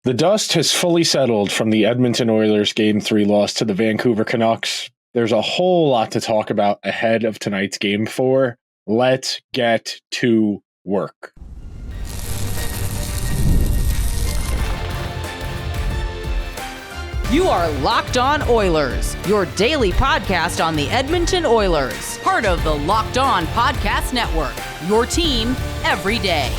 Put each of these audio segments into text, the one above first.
The dust has fully settled from the Edmonton Oilers Game 3 loss to the Vancouver Canucks. There's a whole lot to talk about ahead of tonight's Game 4. Let's get to work. You are Locked On Oilers, your daily podcast on the Edmonton Oilers, part of the Locked On Podcast Network, your team every day.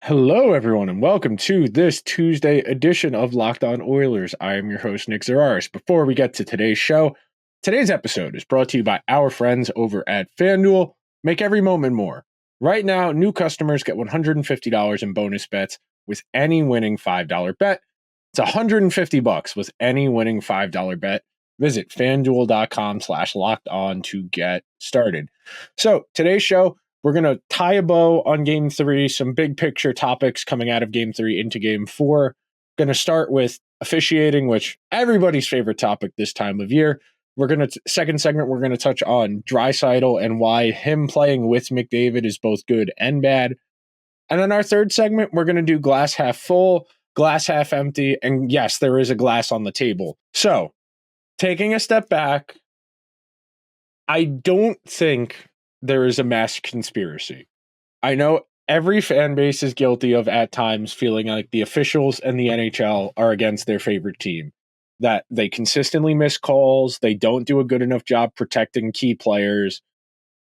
Hello, everyone, and welcome to this Tuesday edition of Locked On Oilers. I am your host, Nick Zararis. Before we get to today's show, today's episode is brought to you by our friends over at FanDuel. Make every moment more. Right now, new customers get $150 in bonus bets with any winning $5 bet. It's $150 with any winning $5 bet. Visit FanDuel.com/lockedon to get started. So today's show, we're going to tie a bow on Game 3, some big picture topics coming out of Game 3 into Game 4. Going to start with officiating, which everybody's favorite topic this time of year. Second segment, we're going to touch on Draisaitl and why him playing with McDavid is both good and bad. And then our third segment, we're going to do glass half full, glass half empty, and yes, there is a glass on the table. So, taking a step back, I don't think there is a mass conspiracy. I know every fan base is guilty of at times feeling like the officials and the NHL are against their favorite team, that they consistently miss calls, they don't do a good enough job protecting key players,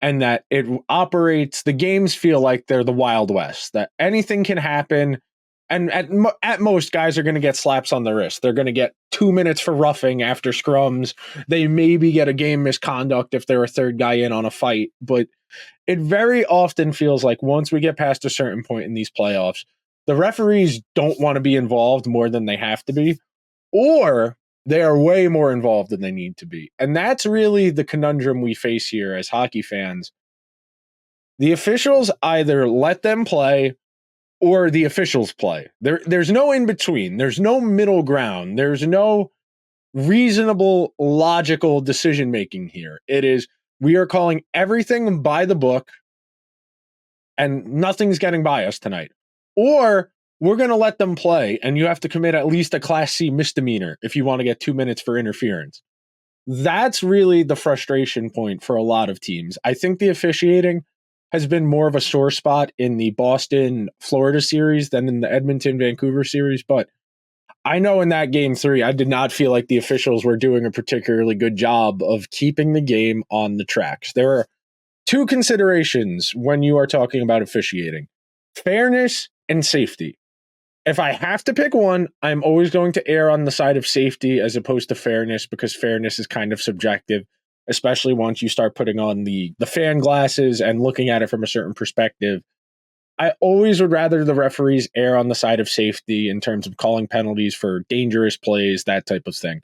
and that the games feel like they're the Wild West, that anything can happen. And at most, guys are going to get slaps on the wrist. They're going to get 2 minutes for roughing after scrums. They maybe get a game misconduct if they're a third guy in on a fight. But it very often feels like once we get past a certain point in these playoffs, the referees don't want to be involved more than they have to be, or they are way more involved than they need to be. And that's really the conundrum we face here as hockey fans. The officials either let them play or the officials play. There's no in between. There's no middle ground. There's no reasonable, logical decision making here. It is, we are calling everything by the book and nothing's getting by us tonight. Or we're going to let them play and you have to commit at least a Class C misdemeanor if you want to get 2 minutes for interference. That's really the frustration point for a lot of teams. I think the officiating has been more of a sore spot in the Boston-Florida series than in the Edmonton-Vancouver series. But I know in that Game 3, I did not feel like the officials were doing a particularly good job of keeping the game on the tracks. There are two considerations when you are talking about officiating: fairness and safety. If I have to pick one, I'm always going to err on the side of safety as opposed to fairness, because fairness is kind of subjective, especially once you start putting on the fan glasses and looking at it from a certain perspective. I always would rather the referees err on the side of safety in terms of calling penalties for dangerous plays, that type of thing.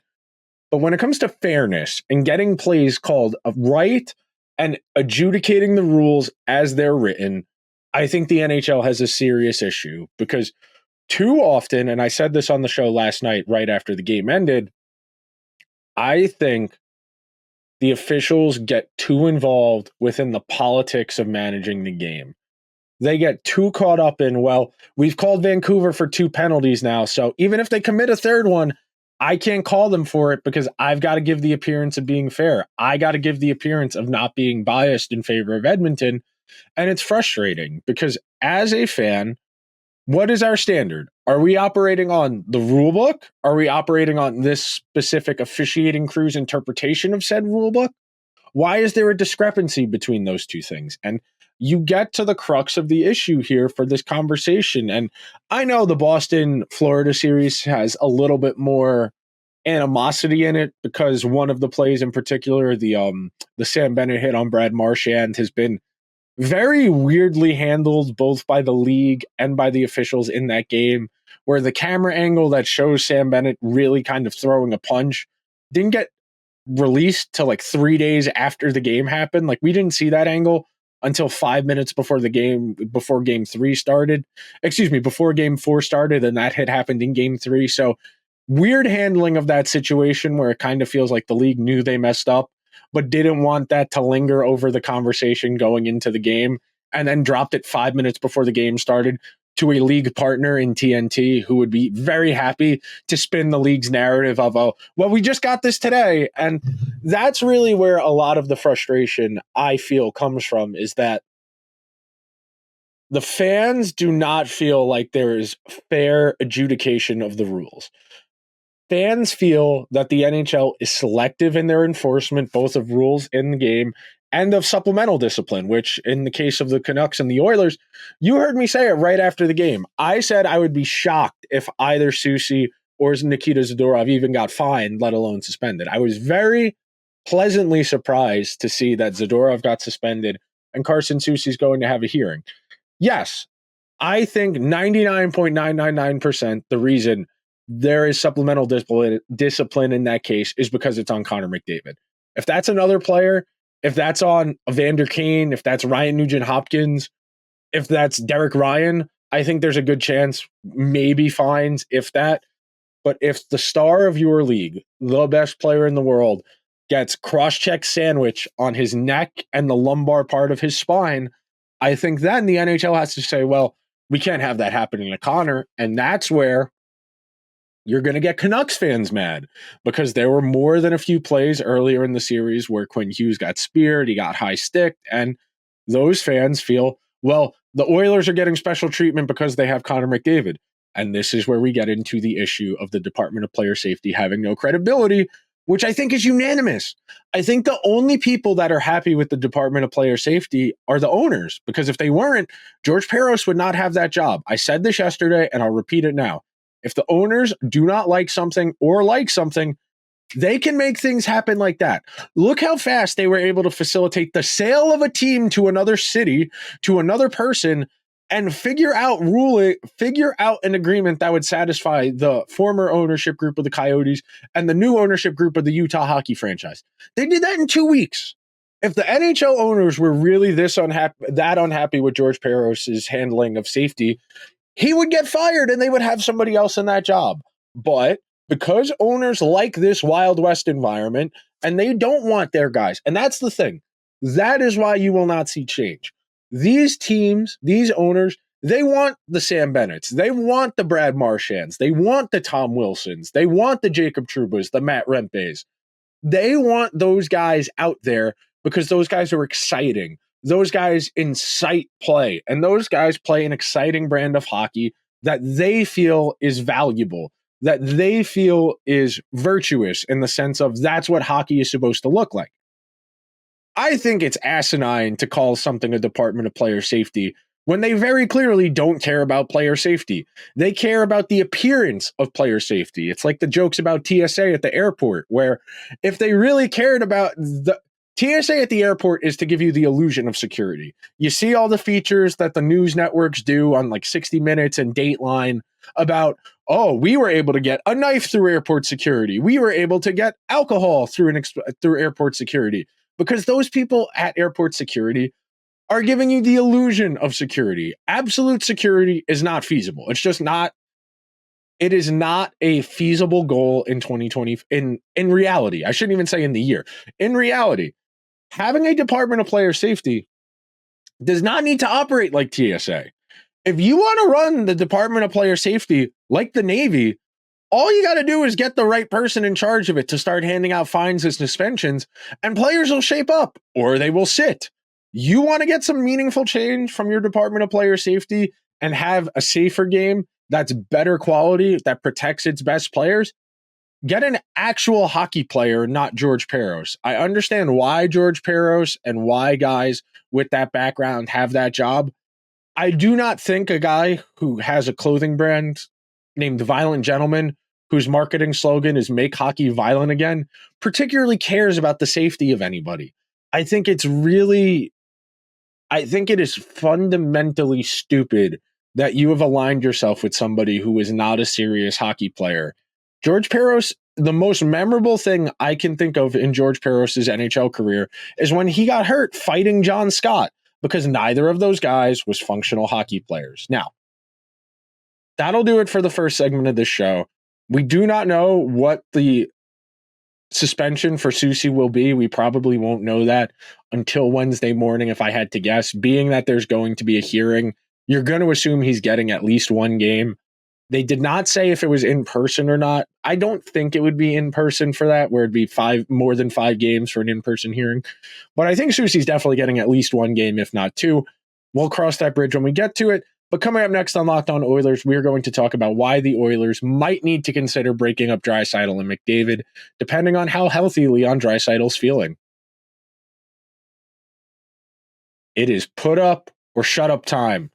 But when it comes to fairness and getting plays called right and adjudicating the rules as they're written, I think the NHL has a serious issue, because too often, and I said this on the show last night right after the game ended, I think the officials get too involved within the politics of managing the game. They get too caught up in, well, we've called Vancouver for 2 penalties now, so even if they commit a third one, I can't call them for it because I've got to give the appearance of being fair. I got to give the appearance of not being biased in favor of Edmonton. And it's frustrating because as a fan, what is our standard? Are we operating on the rule book? Are we operating on this specific officiating crew's interpretation of said rule book? Why is there a discrepancy between those two things? And you get to the crux of the issue here for this conversation. And I know the Boston-Florida series has a little bit more animosity in it because one of the plays in particular, the Sam Bennett hit on Brad Marchand, has been very weirdly handled both by the league and by the officials in that game, where the camera angle that shows Sam Bennett really kind of throwing a punch didn't get released till like 3 days after the game happened. Like, we didn't see that angle until 5 minutes before Game 4 started, and that had happened in Game 3. So weird handling of that situation where it kind of feels like the league knew they messed up, but didn't want that to linger over the conversation going into the game, and then dropped it 5 minutes before the game started. to a league partner in TNT who would be very happy to spin the league's narrative of, oh, well, we just got this today. And that's really where a lot of the frustration I feel comes from, is that the fans do not feel like there is fair adjudication of the rules. Fans feel that the NHL is selective in their enforcement, both of rules in the game and of supplemental discipline, which in the case of the Canucks and the Oilers, you heard me say it right after the game. I said I would be shocked if either Soucy or Nikita Zadorov even got fined, let alone suspended. I was very pleasantly surprised to see that Zadorov got suspended and Carson Soucy's going to have a hearing. Yes, I think 99.999% the reason there is supplemental discipline in that case is because it's on Connor McDavid. If that's another player, if that's on Evander Kane, if that's Ryan Nugent-Hopkins, if that's Derek Ryan, I think there's a good chance, maybe fines, if that. But if the star of your league, the best player in the world, gets cross-check sandwich on his neck and the lumbar part of his spine, I think then the NHL has to say, well, we can't have that happening to Connor. And that's where you're going to get Canucks fans mad, because there were more than a few plays earlier in the series where Quinn Hughes got speared, he got high-sticked, and those fans feel, well, the Oilers are getting special treatment because they have Connor McDavid. And this is where we get into the issue of the Department of Player Safety having no credibility, which I think is unanimous. I think the only people that are happy with the Department of Player Safety are the owners, because if they weren't, George Parros would not have that job. I said this yesterday, and I'll repeat it now. If the owners do not like something or like something, they can make things happen like that. Look how fast they were able to facilitate the sale of a team to another city, to another person, and figure out an agreement that would satisfy the former ownership group of the Coyotes and the new ownership group of the Utah hockey franchise. They did that in 2 weeks. If the NHL owners were really that unhappy with George Parros' handling of safety, he would get fired and they would have somebody else in that job. But because owners like this Wild West environment and they don't want their guys, and that's the thing, that is why you will not see change. These teams, these owners, they want the Sam Bennetts, they want the Brad Marchands, they want the Tom Wilsons, they want the Jacob Trubas, the Matt Rempes. They want those guys out there because those guys are exciting. Those guys incite play, and those guys play an exciting brand of hockey that they feel is valuable, that they feel is virtuous in the sense of that's what hockey is supposed to look like. I think it's asinine to call something a Department of Player Safety when they very clearly don't care about player safety. They care about the appearance of player safety. It's like the jokes about TSA at the airport, where if they really cared about the TSA at the airport is to give you the illusion of security. You see all the features that the news networks do on like 60 Minutes and Dateline about, oh, we were able to get a knife through airport security. We were able to get alcohol through airport security, because those people at airport security are giving you the illusion of security. Absolute security is not feasible. It's just not. It is not a feasible goal in 2020 in reality. I shouldn't even say in the year. In reality, having a Department of Player Safety does not need to operate like TSA. If you want to run the Department of Player Safety like the Navy, all you got to do is get the right person in charge of it to start handing out fines and suspensions, and players will shape up or they will sit. You want to get some meaningful change from your Department of Player Safety and have a safer game that's better quality, that protects its best players? Get an actual hockey player, not George Parros. I understand why George Parros and why guys with that background have that job. I do not think a guy who has a clothing brand named Violent Gentleman, whose marketing slogan is "Make Hockey Violent Again," particularly cares about the safety of anybody. I think it is fundamentally stupid that you have aligned yourself with somebody who is not a serious hockey player. George Parros, the most memorable thing I can think of in George Parros' NHL career is when he got hurt fighting John Scott, because neither of those guys was functional hockey players. Now, that'll do it for the first segment of this show. We do not know what the suspension for Soucy will be. We probably won't know that until Wednesday morning, if I had to guess, being that there's going to be a hearing you're going to assume he's getting at least one game. They did not say if it was in person or not. I don't think it would be in person for that, where it'd be more than 5 games for an in-person hearing. But I think Soucy's definitely getting at least one game, if not 2. We'll cross that bridge when we get to it. But coming up next on Locked On Oilers, we're going to talk about why the Oilers might need to consider breaking up Draisaitl and McDavid, depending on how healthy Leon Draisaitl's feeling. It is put up or shut up time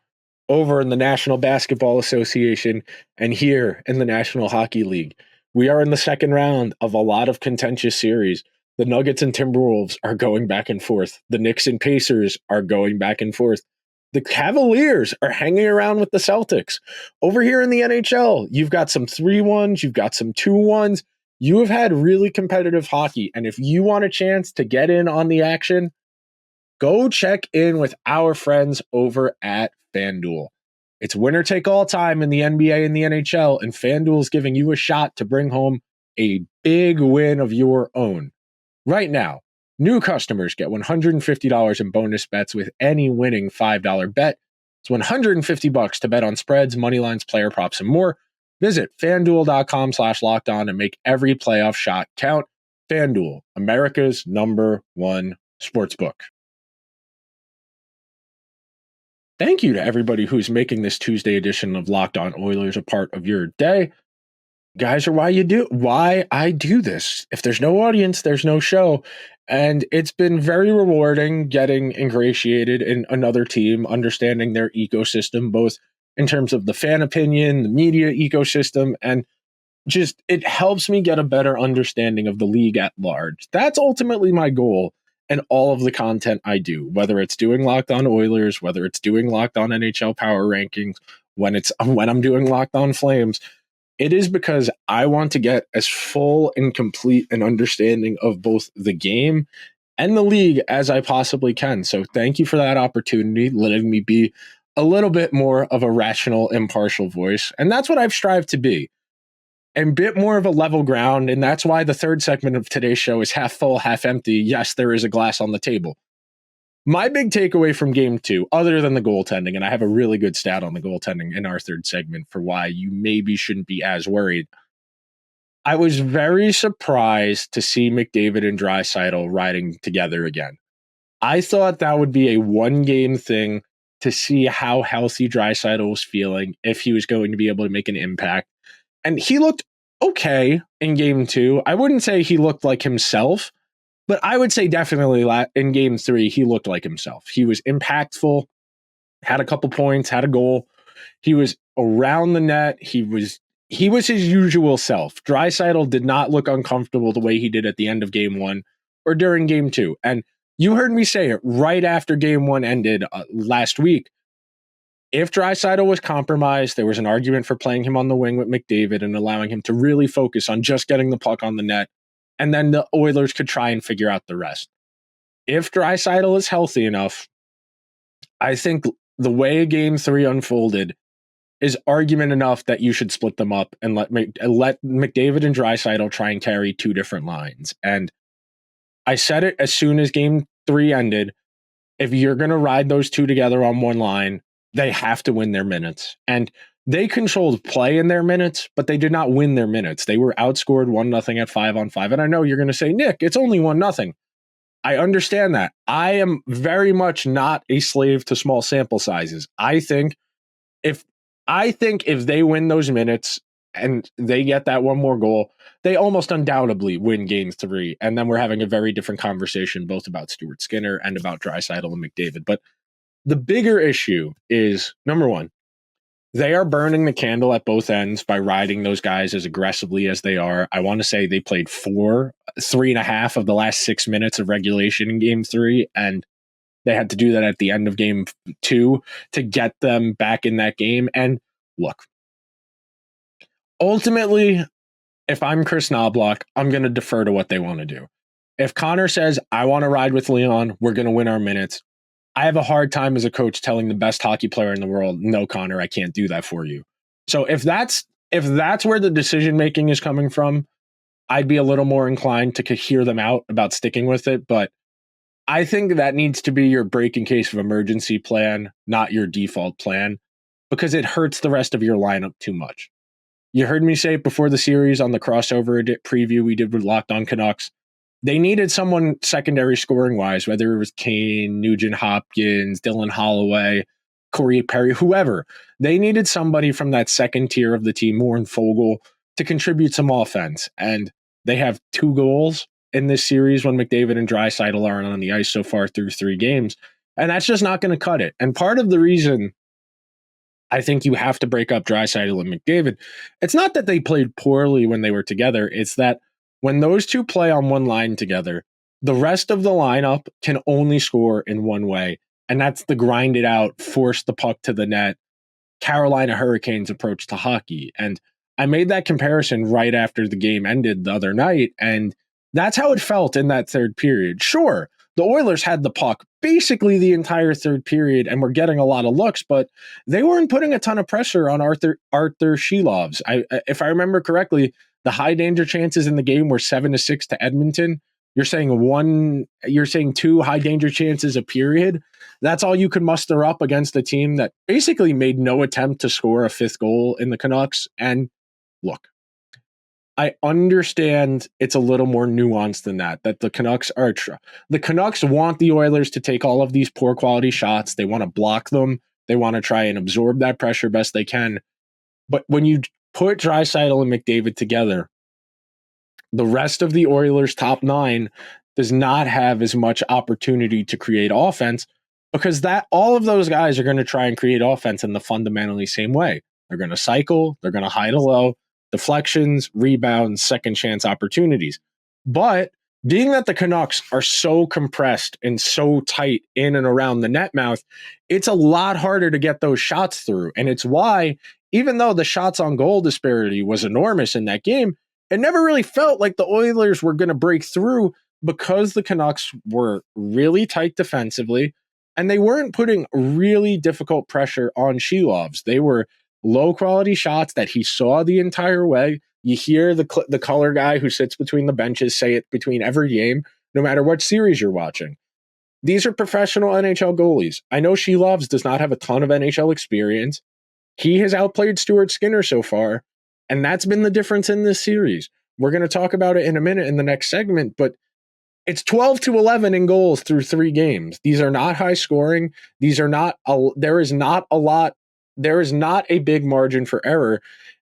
over in the National Basketball Association and here in the National Hockey League. We are in the second round of a lot of contentious series. The Nuggets and Timberwolves are going back and forth. The Knicks and Pacers are going back and forth. The Cavaliers are hanging around with the Celtics. Over here in the NHL, you've got some 3-1s, you've got some 2-1s. You have had really competitive hockey, and if you want a chance to get in on the action, go check in with our friends over at FanDuel. It's winner take all time in the NBA and the NHL, and FanDuel is giving you a shot to bring home a big win of your own. Right now, new customers get $150 in bonus bets with any winning $5 bet. It's $150 to bet on spreads, money lines, player props, and more. Visit FanDuel.com/lockedon and make every playoff shot count. FanDuel, America's #1 sportsbook. Thank you to everybody who's making this Tuesday edition of Locked On Oilers a part of your day. Guys are why I do this. If there's no audience, there's no show. And it's been very rewarding getting ingratiated in another team, understanding their ecosystem, both in terms of the fan opinion, the media ecosystem, and just it helps me get a better understanding of the league at large. That's ultimately my goal. And all of the content I do, whether it's doing Locked On Oilers, whether it's doing Locked On NHL Power Rankings, when I'm doing Locked On Flames, it is because I want to get as full and complete an understanding of both the game and the league as I possibly can. So thank you for that opportunity, letting me be a little bit more of a rational, impartial voice. And that's what I've strived to be. And a bit more of a level ground, and that's why the third segment of today's show is half full, half empty. Yes, there is a glass on the table. My big takeaway from Game 2, other than the goaltending, and I have a really good stat on the goaltending in our third segment for why you maybe shouldn't be as worried. I was very surprised to see McDavid and Draisaitl riding together again. I thought that would be a one-game thing to see how healthy Draisaitl was feeling, if he was going to be able to make an impact. And he looked okay in Game 2. I wouldn't say he looked like himself, but I would say definitely in Game 3, he looked like himself. He was impactful, had a couple points, had a goal. He was around the net. He was his usual self. Draisaitl did not look uncomfortable the way he did at the end of Game 1 or during Game 2. And you heard me say it right after Game 1 ended last week. If Draisaitl was compromised, there was an argument for playing him on the wing with McDavid and allowing him to really focus on just getting the puck on the net, and then the Oilers could try and figure out the rest. If Draisaitl is healthy enough, I think the way Game 3 unfolded is argument enough that you should split them up and let McDavid and Draisaitl try and carry 2 different lines. And I said it as soon as Game 3 ended, if you're going to ride those 2 together on one line, they have to win their minutes. And they controlled play in their minutes, but they did not win their minutes. They were outscored 1-0 at 5-on-5. And I know you're going to say, Nick, it's only 1-0. I understand that. I am very much not a slave to small sample sizes. I think if they win those minutes and they get that one more goal, they almost undoubtedly win Game 3. And then we're having a very different conversation, both about Stuart Skinner and about Draisaitl and McDavid. But the bigger issue is, number one, they are burning the candle at both ends by riding those guys as aggressively as they are. I want to say they played 3.5 of the last 6 minutes of regulation in Game 3, and they had to do that at the end of Game 2 to get them back in that game. And look, ultimately, if I'm Chris Knobloch, I'm going to defer to what they want to do. If Connor says, I want to ride with Leon, we're going to win our minutes, I have a hard time as a coach telling the best hockey player in the world, no, Connor, I can't do that for you. So if that's where the decision-making is coming from, I'd be a little more inclined to hear them out about sticking with it. But I think that needs to be your break in case of emergency plan, not your default plan, because it hurts the rest of your lineup too much. You heard me say it before the series on the crossover preview we did with Locked On Canucks. They needed someone secondary scoring wise, whether it was Kane, Nugent-Hopkins, Dylan Holloway, Corey Perry, whoever. They needed somebody from that second tier of the team, Warren Fogle, to contribute some offense. And they have 2 goals in this series when McDavid and Draisaitl aren't on the ice so far through 3 games. And that's just not going to cut it. And part of the reason I think you have to break up Draisaitl and McDavid, it's not that they played poorly when they were together. It's that when those two play on one line together, the rest of the lineup can only score in one way. And that's the grind it out, force the puck to the net, Carolina Hurricanes approach to hockey. And I made that comparison right after the game ended the other night. And that's how it felt in that third period. Sure, the Oilers had the puck basically the entire third period and were getting a lot of looks, but they weren't putting a ton of pressure on Arthur Shelovs. If I remember correctly, the high danger chances in the game were 7-6 to Edmonton. You're saying 2 high danger chances a period. That's all you could muster up against a team that basically made no attempt to score a 5th goal in the Canucks. And look, I understand it's a little more nuanced than that the Canucks are the Canucks want the Oilers to take all of these poor quality shots. They want to block them. They want to try and absorb that pressure best they can. But when you put Draisaitl and McDavid together, the rest of the Oilers' top 9 does not have as much opportunity to create offense because all of those guys are going to try and create offense in the fundamentally same way. They're going to cycle. They're going to hide a low. Deflections, rebounds, second chance opportunities. But being that the Canucks are so compressed and so tight in and around the net mouth, it's a lot harder to get those shots through. And it's why, even though the shots on goal disparity was enormous in that game, it never really felt like the Oilers were going to break through because the Canucks were really tight defensively and they weren't putting really difficult pressure on Shelovs. They were low quality shots that he saw the entire way. You hear the color guy who sits between the benches say it between every game, no matter what series you're watching. These are professional NHL goalies. I know Shelovs does not have a ton of NHL experience. He has outplayed Stuart Skinner so far, and that's been the difference in this series. We're going to talk about it in a minute in the next segment, but it's 12-11 in goals through 3 games. These are not high scoring. There is not a big margin for error.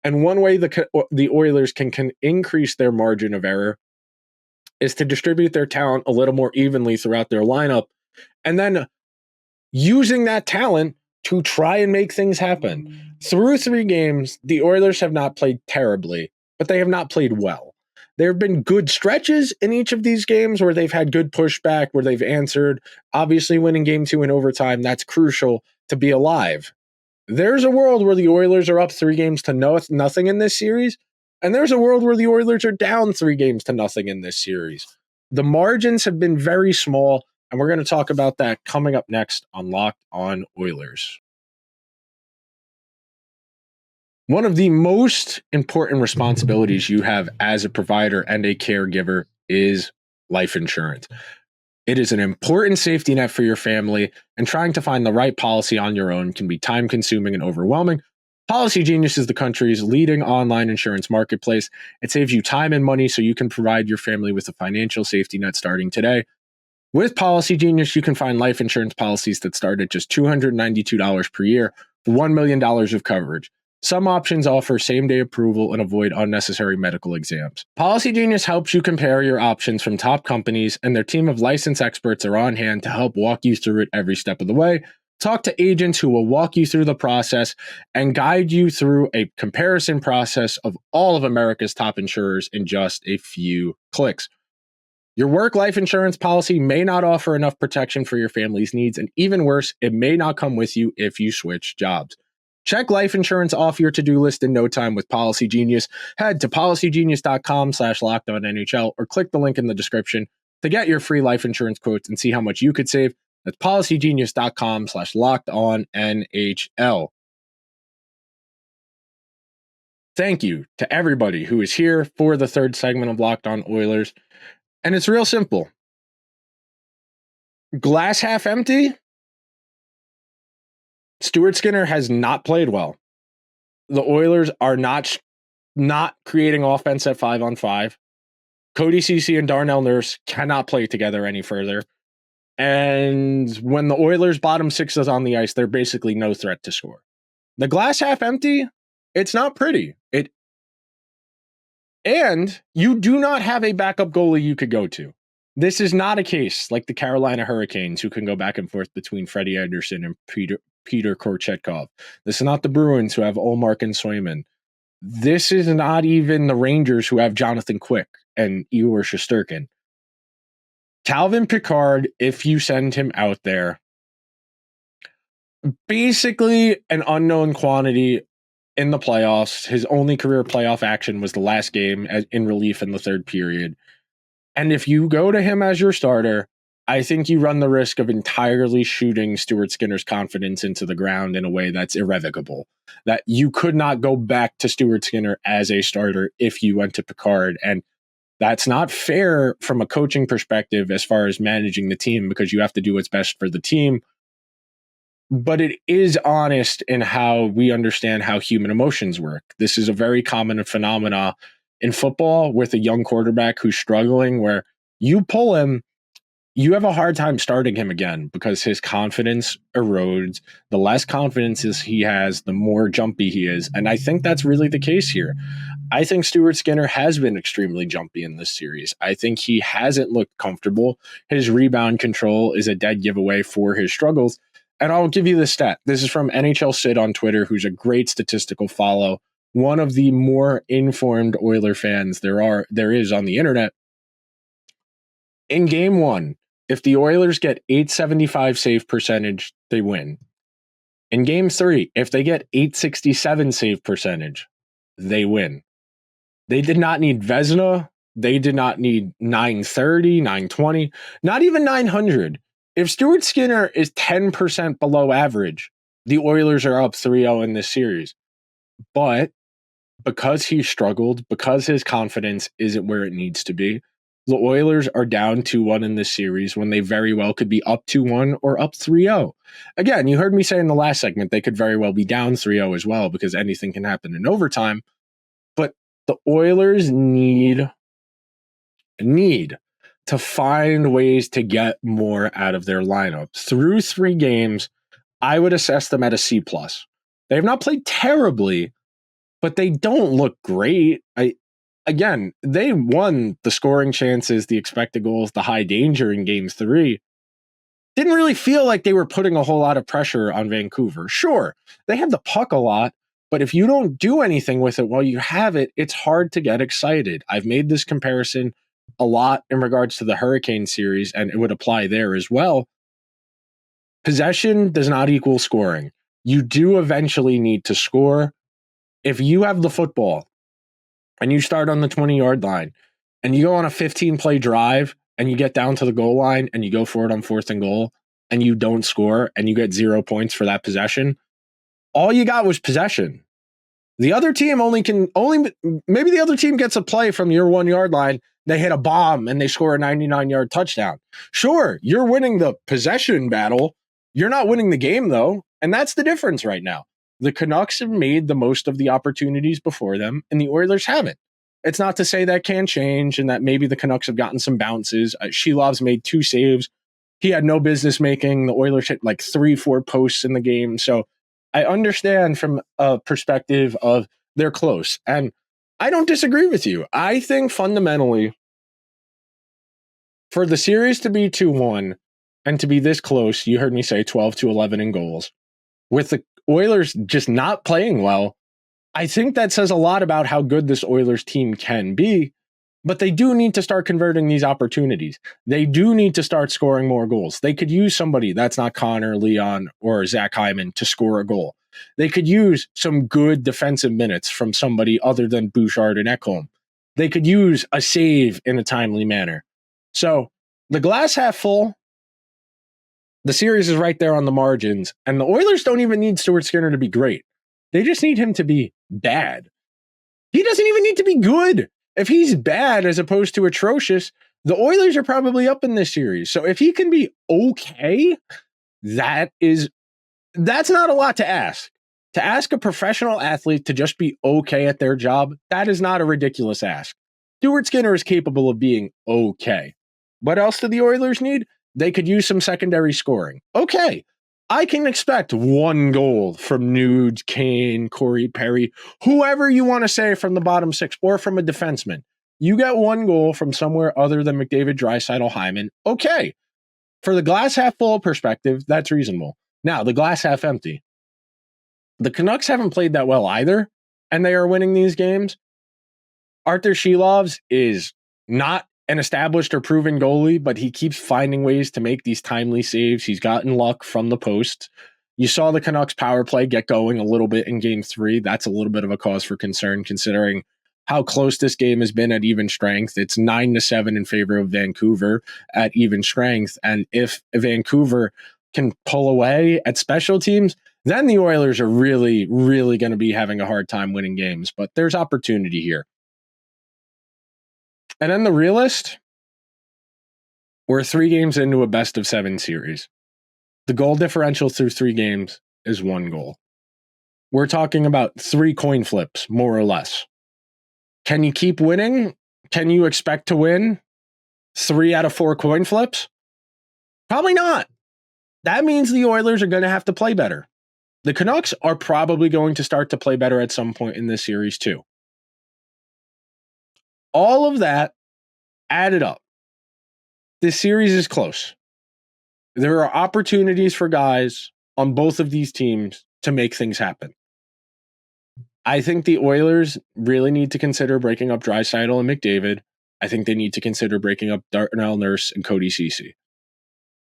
And one way the Oilers can increase their margin of error is to distribute their talent a little more evenly throughout their lineup, and then using that talent to try and make things happen. Through 3 games, the Oilers have not played terribly, but they have not played well. There have been good stretches in each of these games where they've had good pushback, where they've answered. Obviously, winning game 2 in overtime, that's crucial to be alive. There's a world where the Oilers are up 3 games to nothing in this series, and there's a world where the Oilers are down 3 games to nothing in this series. The margins have been very small, and we're going to talk about that coming up next on Locked On Oilers. One of the most important responsibilities you have as a provider and a caregiver is life insurance. It is an important safety net for your family, and trying to find the right policy on your own can be time-consuming and overwhelming. Policygenius is the country's leading online insurance marketplace. It saves you time and money so you can provide your family with a financial safety net starting today. With Policygenius, you can find life insurance policies that start at just $292 per year for $1 million of coverage. Some options offer same-day approval and avoid unnecessary medical exams. Policygenius helps you compare your options from top companies, and their team of licensed experts are on hand to help walk you through it every step of the way. Talk to agents who will walk you through the process and guide you through a comparison process of all of America's top insurers in just a few clicks. Your work life insurance policy may not offer enough protection for your family's needs, and even worse, it may not come with you if you switch jobs. Check life insurance off your to-do list in no time with Policygenius. Head to policygenius.com/lockedonnhl or click the link in the description to get your free life insurance quotes and see how much you could save. That's policygenius.com/lockedonnhl. Thank you to everybody who is here for the third segment of Locked On Oilers. And it's real simple. Glass half empty. Stuart Skinner has not played well. The Oilers are not creating offense at 5-on-5. Cody Ceci and Darnell Nurse cannot play together any further. And when the Oilers' bottom six is on the ice, they're basically no threat to score. The glass half empty, it's not pretty. And you do not have a backup goalie you could go to. This is not a case like the Carolina Hurricanes, who can go back and forth between Freddie Anderson and Peter Korchetkov. This is not the Bruins, who have Ullmark and Swayman. This is not even the Rangers, who have Jonathan Quick and Igor Shesterkin. Calvin Pickard, if you send him out there, basically an unknown quantity in the playoffs. His only career playoff action was the last game in relief in the third period. And if you go to him as your starter, I think you run the risk of entirely shooting Stuart Skinner's confidence into the ground in a way that's irrevocable. That you could not go back to Stuart Skinner as a starter if you went to Pickard. And that's not fair from a coaching perspective as far as managing the team, because you have to do what's best for the team. But it is honest in how we understand how human emotions work. This is a very common phenomena in football with a young quarterback who's struggling, where you pull him, you have a hard time starting him again because his confidence erodes. The less confidence he has, the more jumpy he is. And I think that's really the case here. I think Stuart Skinner has been extremely jumpy in this series. I think he hasn't looked comfortable. His rebound control is a dead giveaway for his struggles. And I'll give you the stat. This is from NHL Sid on Twitter, who's a great statistical follow. One of the more informed Oiler fans there is on the internet. In game one, if the Oilers get 875 save percentage, they win. In game three, if they get 867 save percentage, they win. They did not need Vezina. They did not need 930, 920, not even 900. If Stuart Skinner is 10% below average, the Oilers are up 3-0 in this series. But because he struggled, because his confidence isn't where it needs to be, the Oilers are down 2-1 in this series when they very well could be up 2-1 or up 3-0. Again, you heard me say in the last segment, they could very well be down 3-0 as well, because anything can happen in overtime. But the Oilers need to find ways to get more out of their lineup. Through 3 games, I would assess them at a C+. They have not played terribly, but they don't look great. Again, they won the scoring chances, the expected goals, the high danger in game 3. Didn't really feel like they were putting a whole lot of pressure on Vancouver. Sure, they have the puck a lot, but if you don't do anything with it while you have it, it's hard to get excited. I've made this comparison a lot in regards to the Hurricane series, and it would apply there as well. Possession does not equal scoring. You do eventually need to score. If you have the football and you start on the 20-yard line and you go on a 15-play drive and you get down to the goal line and you go for it on 4th and goal and you don't score and you get 0 points for that possession, all you got was possession. The other team maybe the other team gets a play from your 1-yard line, they hit a bomb and they score a 99-yard touchdown. Sure, you're winning the possession battle. You're not winning the game, though. And that's the difference right now. The Canucks have made the most of the opportunities before them, and the Oilers haven't. It's not to say that can change and that maybe the Canucks have gotten some bounces. Shelov's made 2 saves. He had no business making. The Oilers hit like 3-4 posts in the game. So I understand from a perspective of they're close. And I don't disagree with you. I think fundamentally, for the series to be 2-1 and to be this close, you heard me say 12-11 in goals, with the Oilers just not playing well, I think that says a lot about how good this Oilers team can be. But they do need to start converting these opportunities. They do need to start scoring more goals. They could use somebody that's not Connor, Leon, or Zach Hyman to score a goal. They could use some good defensive minutes from somebody other than Bouchard and Ekholm. They could use a save in a timely manner. So the glass half full, the series is right there on the margins, and the Oilers don't even need Stuart Skinner to be great. They just need him to be bad. He doesn't even need to be good. If he's bad as opposed to atrocious, The Oilers are probably up in this series. So if he can be okay, that's not a lot to ask. To ask a professional athlete to just be okay at their job, that is not a ridiculous ask. Stuart Skinner is capable of being okay. What else do the Oilers need? They could use some secondary scoring. Okay, I can expect one goal from Nuge, Kane, Corey Perry, whoever you want to say from the bottom six, or from a defenseman. You get one goal from somewhere other than McDavid, Draisaitl, Hyman. Okay. For the glass half full perspective, that's reasonable. Now, the glass half empty. The Canucks haven't played that well either, and they are winning these games. Arthur Shilovs is not an established or proven goalie, but he keeps finding ways to make these timely saves. He's gotten luck from the post. You saw the Canucks power play get going a little bit in game 3. That's a little bit of a cause for concern considering how close this game has been at even strength. It's 9-7 in favor of Vancouver at even strength. And if Vancouver can pull away at special teams, then the Oilers are really, really going to be having a hard time winning games. But there's opportunity here. And then the realist, we're 3 games into a best-of-7 series. The goal differential through 3 games is 1 goal. We're talking about 3 coin flips, more or less. Can you keep winning? Can you expect to win 3 out of 4 coin flips? Probably not. That means the Oilers are going to have to play better. The Canucks are probably going to start to play better at some point in this series too. All of that added up. This series is close. There are opportunities for guys on both of these teams to make things happen. I think the Oilers really need to consider breaking up Draisaitl and McDavid. I think they need to consider breaking up Darnell Nurse and Cody Ceci.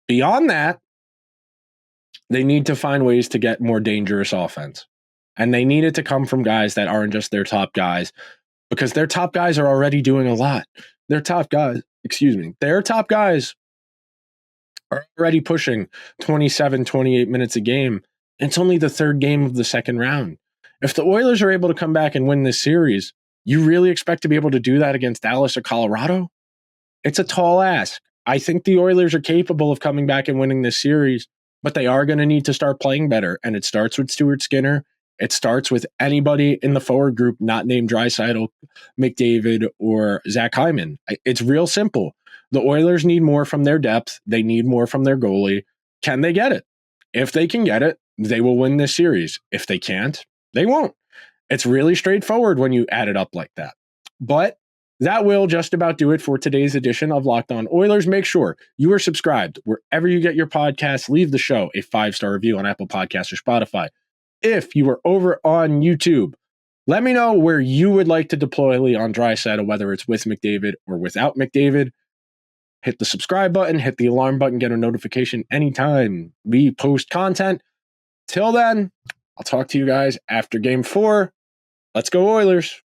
Beyond that, they need to find ways to get more dangerous offense. And they need it to come from guys that aren't just their top guys, because their top guys are already doing a lot. Their top guys are already pushing 27, 28 minutes a game. It's only the 3rd game of the 2nd round. If the Oilers are able to come back and win this series, you really expect to be able to do that against Dallas or Colorado? It's a tall ask. I think the Oilers are capable of coming back and winning this series, but they are going to need to start playing better. And it starts with Stuart Skinner. It starts with anybody in the forward group not named Draisaitl, McDavid, or Zach Hyman. It's real simple. The Oilers need more from their depth. They need more from their goalie. Can they get it? If they can get it, they will win this series. If they can't, they won't. It's really straightforward when you add it up like that. But that will just about do it for today's edition of Locked On Oilers. Make sure you are subscribed wherever you get your podcasts. Leave the show a 5-star review on Apple Podcasts or Spotify. If you are over on YouTube, let me know where you would like to deploy Leon Draisaitl, whether it's with McDavid or without McDavid. Hit the subscribe button, hit the alarm button, get a notification anytime we post content. Till then, I'll talk to you guys after Game 4. Let's go Oilers.